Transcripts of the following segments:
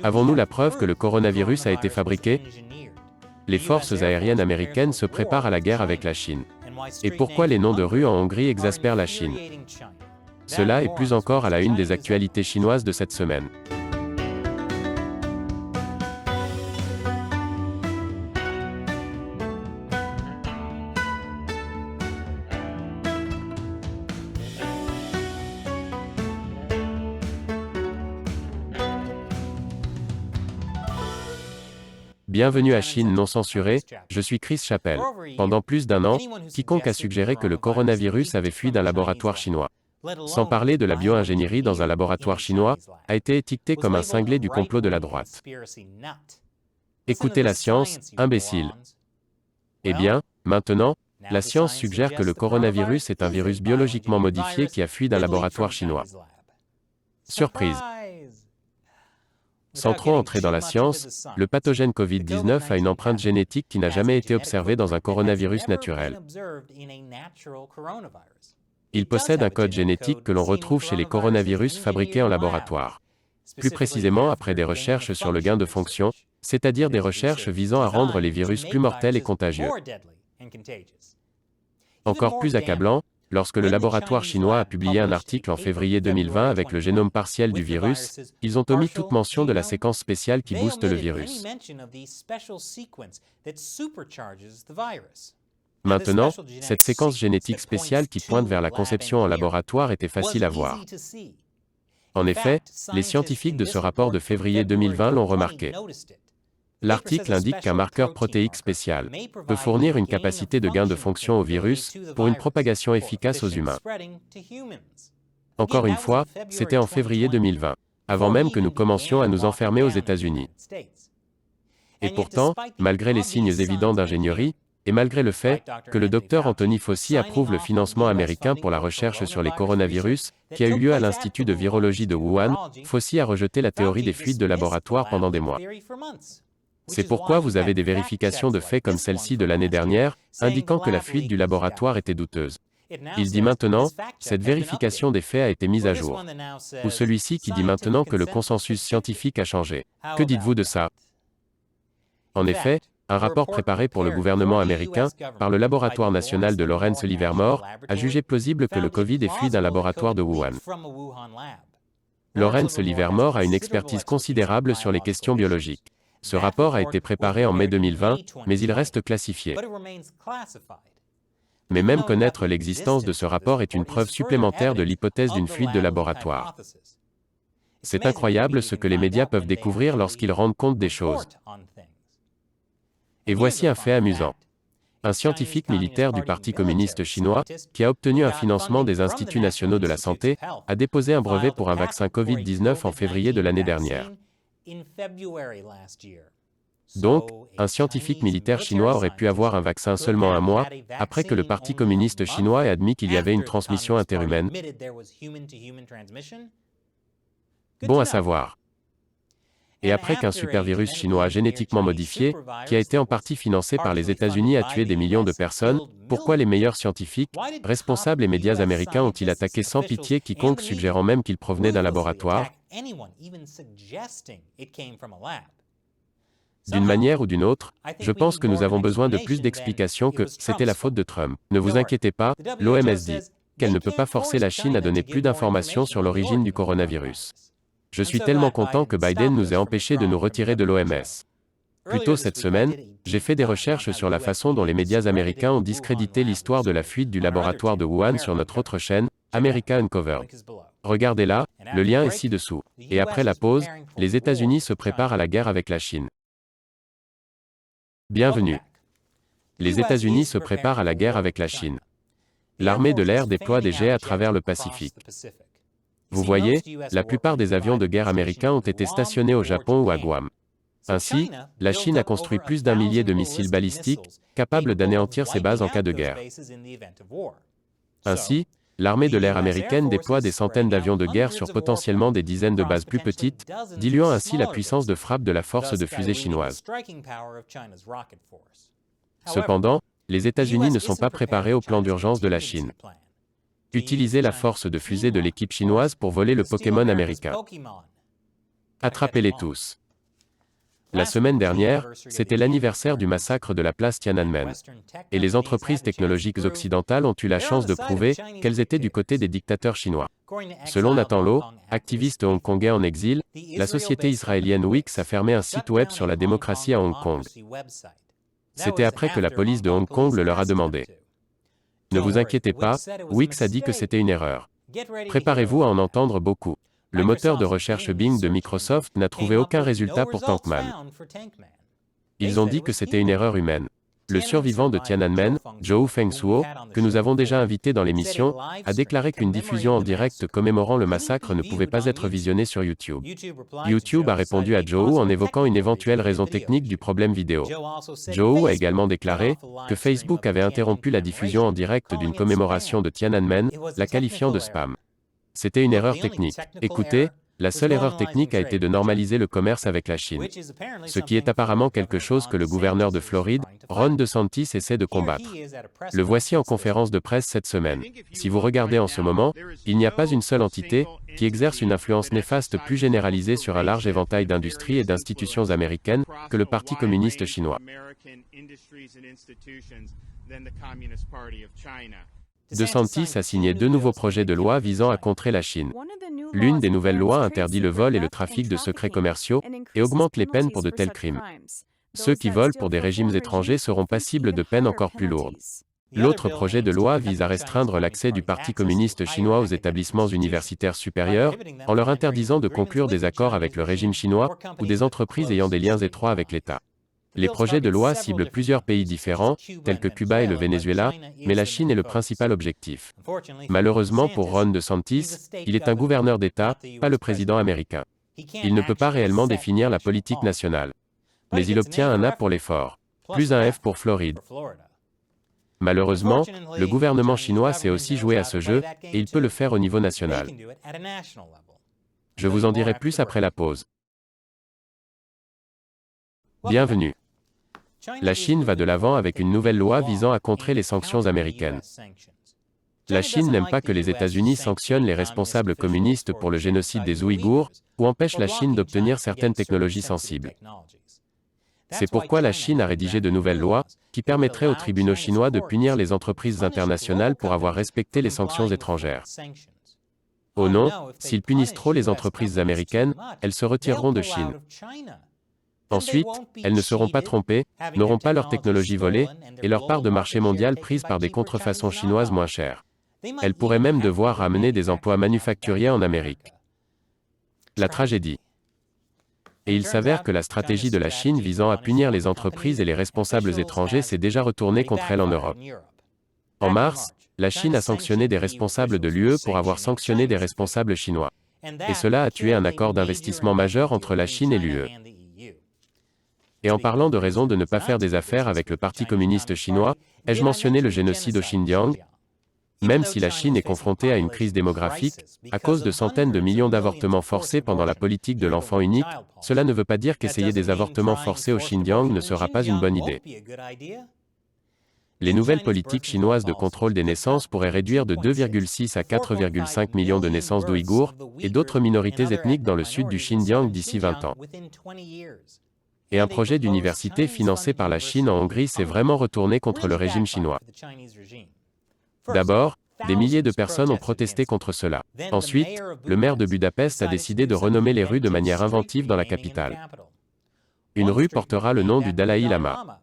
Avons-nous la preuve que le coronavirus a été fabriqué? Les forces aériennes américaines se préparent à la guerre avec la Chine. Et pourquoi les noms de rues en Hongrie exaspèrent la Chine? Cela et plus encore à la une des actualités chinoises de cette semaine. Bienvenue à Chine non censurée, je suis Chris Chappell. Pendant plus d'un an, quiconque a suggéré que le coronavirus avait fui d'un laboratoire chinois, sans parler de la bio-ingénierie dans un laboratoire chinois, a été étiqueté comme un cinglé du complot de la droite. Écoutez la science, imbécile. Eh bien, maintenant, la science suggère que le coronavirus est un virus biologiquement modifié qui a fui d'un laboratoire chinois. Surprise! Sans trop entrer dans la science, le pathogène Covid-19 a une empreinte génétique qui n'a jamais été observée dans un coronavirus naturel. Il possède un code génétique que l'on retrouve chez les coronavirus fabriqués en laboratoire. Plus précisément après des recherches sur le gain de fonction, c'est-à-dire des recherches visant à rendre les virus plus mortels et contagieux. Encore plus accablant, lorsque le laboratoire chinois a publié un article en février 2020 avec le génome partiel du virus, ils ont omis toute mention de la séquence spéciale qui booste le virus. Maintenant, cette séquence génétique spéciale qui pointe vers la conception en laboratoire était facile à voir. En effet, les scientifiques de ce rapport de février 2020 l'ont remarqué. L'article indique qu'un marqueur protéique spécial peut fournir une capacité de gain de fonction au virus pour une propagation efficace aux humains. Encore une fois, c'était en février 2020, avant même que nous commencions à nous enfermer aux États-Unis. Et pourtant, malgré les signes évidents d'ingénierie, et malgré le fait que le docteur Anthony Fauci approuve le financement américain pour la recherche sur les coronavirus, qui a eu lieu à l'Institut de virologie de Wuhan, Fauci a rejeté la théorie des fuites de laboratoire pendant des mois. C'est pourquoi vous avez des vérifications de faits comme celle-ci de l'année dernière, indiquant que la fuite du laboratoire était douteuse. Il dit maintenant, cette vérification des faits a été mise à jour. Ou celui-ci qui dit maintenant que le consensus scientifique a changé. Que dites-vous de ça? En effet, un rapport préparé pour le gouvernement américain, par le laboratoire national de Lawrence Livermore, a jugé plausible que le Covid ait fui d'un laboratoire de Wuhan. Lawrence Livermore a une expertise considérable sur les questions biologiques. Ce rapport a été préparé en mai 2020, mais il reste classifié. Mais même connaître l'existence de ce rapport est une preuve supplémentaire de l'hypothèse d'une fuite de laboratoire. C'est incroyable ce que les médias peuvent découvrir lorsqu'ils rendent compte des choses. Et voici un fait amusant. Un scientifique militaire du Parti communiste chinois, qui a obtenu un financement des Instituts nationaux de la santé, a déposé un brevet pour un vaccin Covid-19 en février de l'année dernière. Donc, un scientifique militaire chinois aurait pu avoir un vaccin seulement un mois, après que le Parti communiste chinois ait admis qu'il y avait une transmission interhumaine. Bon à savoir. Et après qu'un supervirus chinois génétiquement modifié, qui a été en partie financé par les États-Unis, a tué des millions de personnes, pourquoi les meilleurs scientifiques, responsables et médias américains ont-ils attaqué sans pitié quiconque suggérant même qu'il provenait d'un laboratoire? D'une manière ou d'une autre, je pense que nous avons besoin de plus d'explications que « c'était la faute de Trump ». Ne vous inquiétez pas, l'OMS dit qu'elle ne peut pas forcer la Chine à donner plus d'informations sur l'origine du coronavirus. Je suis tellement content que Biden nous ait empêchés de nous retirer de l'OMS. Plus tôt cette semaine, j'ai fait des recherches sur la façon dont les médias américains ont discrédité l'histoire de la fuite du laboratoire de Wuhan sur notre autre chaîne, America Uncovered. Regardez-la, le lien est ci-dessous. Et après la pause, les États-Unis se préparent à la guerre avec la Chine. Bienvenue. Les États-Unis se préparent à la guerre avec la Chine. L'armée de l'air déploie des jets à travers le Pacifique. Vous voyez, la plupart des avions de guerre américains ont été stationnés au Japon ou à Guam. Ainsi, la Chine a construit plus d'1 millier de missiles balistiques, capables d'anéantir ses bases en cas de guerre. Ainsi, l'armée de l'air américaine déploie des centaines d'avions de guerre sur potentiellement des dizaines de bases plus petites, diluant ainsi la puissance de frappe de la force de fusée chinoise. Cependant, les États-Unis ne sont pas préparés au plan d'urgence de la Chine. Utilisez la force de fusée de l'équipe chinoise pour voler le Pokémon américain. Attrapez-les tous. La semaine dernière, c'était l'anniversaire du massacre de la place Tiananmen. Et les entreprises technologiques occidentales ont eu la chance de prouver qu'elles étaient du côté des dictateurs chinois. Selon Nathan Law, activiste hongkongais en exil, la société israélienne Wix a fermé un site web sur la démocratie à Hong Kong. C'était après que la police de Hong Kong le leur a demandé. Ne vous inquiétez pas, Wix a dit que c'était une erreur. Préparez-vous à en entendre beaucoup. Le moteur de recherche Bing de Microsoft n'a trouvé aucun résultat pour Tankman. Ils ont dit que c'était une erreur humaine. Le survivant de Tiananmen, Zhou Fengsuo, que nous avons déjà invité dans l'émission, a déclaré qu'une diffusion en direct commémorant le massacre ne pouvait pas être visionnée sur YouTube. YouTube a répondu à Zhou en évoquant une éventuelle raison technique du problème vidéo. Zhou a également déclaré que Facebook avait interrompu la diffusion en direct d'une commémoration de Tiananmen, la qualifiant de spam. C'était une erreur technique. Écoutez, la seule erreur technique a été de normaliser le commerce avec la Chine. Ce qui est apparemment quelque chose que le gouverneur de Floride, Ron DeSantis, essaie de combattre. Le voici en conférence de presse cette semaine. Si vous regardez en ce moment, il n'y a pas une seule entité qui exerce une influence néfaste plus généralisée sur un large éventail d'industries et d'institutions américaines que le Parti communiste chinois. DeSantis a signé 2 nouveaux projets de loi visant à contrer la Chine. L'une des nouvelles lois interdit le vol et le trafic de secrets commerciaux et augmente les peines pour de tels crimes. Ceux qui volent pour des régimes étrangers seront passibles de peines encore plus lourdes. L'autre projet de loi vise à restreindre l'accès du Parti communiste chinois aux établissements universitaires supérieurs, en leur interdisant de conclure des accords avec le régime chinois ou des entreprises ayant des liens étroits avec l'État. Les projets de loi ciblent plusieurs pays différents, tels que Cuba et le Venezuela, mais la Chine est le principal objectif. Malheureusement pour Ron DeSantis, il est un gouverneur d'État, pas le président américain. Il ne peut pas réellement définir la politique nationale. Mais il obtient un A pour l'effort. Plus un F pour Floride. Malheureusement, le gouvernement chinois sait aussi jouer à ce jeu, et il peut le faire au niveau national. Je vous en dirai plus après la pause. Bienvenue. La Chine va de l'avant avec une nouvelle loi visant à contrer les sanctions américaines. La Chine n'aime pas que les États-Unis sanctionnent les responsables communistes pour le génocide des Ouïghours, ou empêchent la Chine d'obtenir certaines technologies sensibles. C'est pourquoi la Chine a rédigé de nouvelles lois, qui permettraient aux tribunaux chinois de punir les entreprises internationales pour avoir respecté les sanctions étrangères. Oh non, s'ils punissent trop les entreprises américaines, elles se retireront de Chine. Ensuite, elles ne seront pas trompées, n'auront pas leur technologie volée, et leur part de marché mondial prise par des contrefaçons chinoises moins chères. Elles pourraient même devoir ramener des emplois manufacturiers en Amérique. La tragédie. Et il s'avère que la stratégie de la Chine visant à punir les entreprises et les responsables étrangers s'est déjà retournée contre elle en Europe. En mars, la Chine a sanctionné des responsables de l'UE pour avoir sanctionné des responsables chinois. Et cela a tué un accord d'investissement majeur entre la Chine et l'UE. Et en parlant de raisons de ne pas faire des affaires avec le Parti communiste chinois, ai-je mentionné le génocide au Xinjiang? Même si la Chine est confrontée à une crise démographique, à cause de centaines de millions d'avortements forcés pendant la politique de l'enfant unique, cela ne veut pas dire qu'essayer des avortements forcés au Xinjiang ne sera pas une bonne idée. Les nouvelles politiques chinoises de contrôle des naissances pourraient réduire de 2,6 à 4,5 millions de naissances d'Ouïghours et d'autres minorités ethniques dans le sud du Xinjiang d'ici 20 ans. Et un projet d'université financé par la Chine en Hongrie s'est vraiment retourné contre le régime chinois. D'abord, des milliers de personnes ont protesté contre cela. Ensuite, le maire de Budapest a décidé de renommer les rues de manière inventive dans la capitale. Une rue portera le nom du Dalai Lama.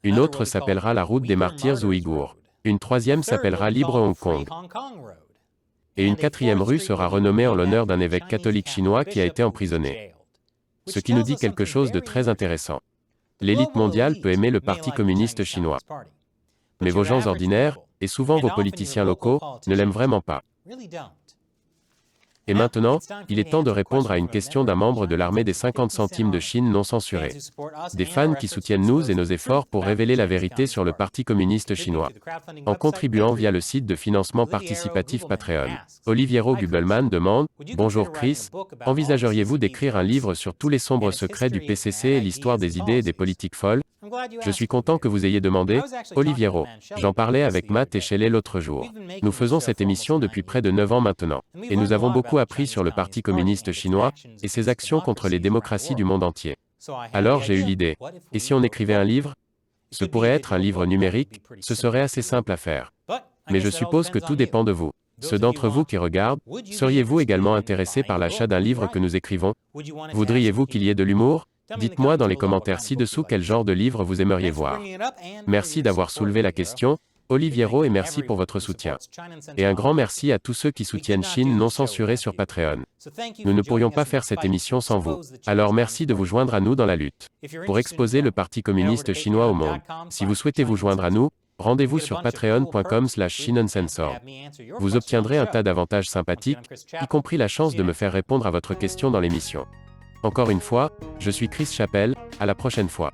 Une autre s'appellera la route des martyrs ouïghours. Une troisième s'appellera Libre Hong Kong. Et une quatrième rue sera renommée en l'honneur d'un évêque catholique chinois qui a été emprisonné. Ce qui nous dit quelque chose de très intéressant. L'élite mondiale peut aimer le Parti communiste chinois. Mais vos gens ordinaires, et souvent vos politiciens locaux, ne l'aiment vraiment pas. Et maintenant, il est temps de répondre à une question d'un membre de l'armée des 50 centimes de Chine non censurés. Des fans qui soutiennent nous et nos efforts pour révéler la vérité sur le Parti communiste chinois. En contribuant via le site de financement participatif Patreon. Oliviero Gubelman demande « Bonjour Chris, envisageriez-vous d'écrire un livre sur tous les sombres secrets du PCC et l'histoire des idées et des politiques folles ?» Je suis content que vous ayez demandé, Oliviero. J'en parlais avec Matt et Shelley l'autre jour. Nous faisons cette émission depuis près de 9 ans maintenant. Et nous avons beaucoup appris sur le Parti communiste chinois et ses actions contre les démocraties du monde entier. Alors j'ai eu l'idée. Et si on écrivait un livre? Ce pourrait être un livre numérique, ce serait assez simple à faire. Mais je suppose que tout dépend de vous. Ceux d'entre vous qui regardent, seriez-vous également intéressés par l'achat d'un livre que nous écrivons? Voudriez-vous qu'il y ait de l'humour? Dites-moi dans les commentaires ci-dessous quel genre de livre vous aimeriez voir. Merci d'avoir soulevé la question, Oliviero, et merci pour votre soutien. Et un grand merci à tous ceux qui soutiennent Chine non censurée sur Patreon. Nous ne pourrions pas faire cette émission sans vous. Alors merci de vous joindre à nous dans la lutte pour exposer le Parti communiste chinois au monde. Si vous souhaitez vous joindre à nous, rendez-vous sur patreon.com/ChinUncensored. Vous obtiendrez un tas d'avantages sympathiques, y compris la chance de me faire répondre à votre question dans l'émission. Encore une fois, je suis Chris Chappell, à la prochaine fois.